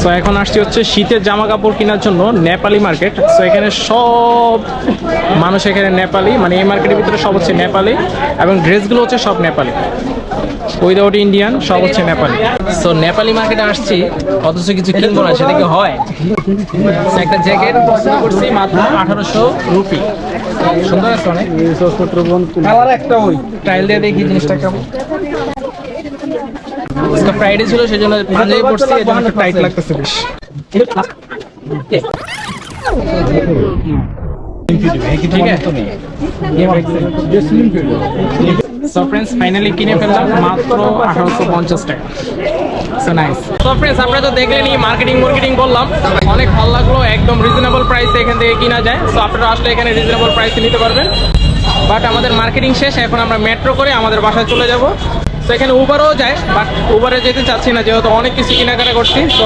So এখন আসছি হচ্ছে শীতের জামা কাপড় কেনার জন্য নেপালি মার্কেট। সো এখানে সব মানুষ এখানে নেপালি, মানে এই মার্কেটের ভিতরে সব হচ্ছে নেপালি এবং ড্রেসগুলো হচ্ছে সব নেপালি, উইদাউট ইন্ডিয়ান, সব হচ্ছে নেপালি। সো নেপালি মার্কেটে আসছি অথচ কিছু কিনবো না, সেটা কি হয়? So, একটা জ্যাকেট পছন্দ করছি মাত্র 1800 রুপি। সুন্দর আছে অনেক, কালার একটা ওই ট্রায়াল দিয়ে দেখি জিনিসটা কেমন। ফ্রাইডে ছিল সেজন্য পাঞ্জাবি পড়ছি, এই জন্য টাইট লাগতেছে বেশ। ঠিক আছে, সো ফ্রেন্ডস ফাইনালি কিনে ফেললাম মাত্র 1850 টাকা। So nice. সো ফ্রেন্ডস আপনারা তো দেখলেনই, মার্কেটিং করলাম, অনেক ভালো লাগলো, একদম রিজনেবল প্রাইসে এখান থেকে কিনা যায়। সো আপনারা আসলে এখানে রিজনেবল প্রাইসে নিতে পারবেন। বাট আমাদের মার্কেটিং শেষ, এখন আমরা মেট্রো করে আমাদের বাসায় চলে যাব। তো এখানে উবারও যায়, বাট উবারে যেতে চাচ্ছি না যেহেতু অনেক কিছু কেনাকাটা করছি। তো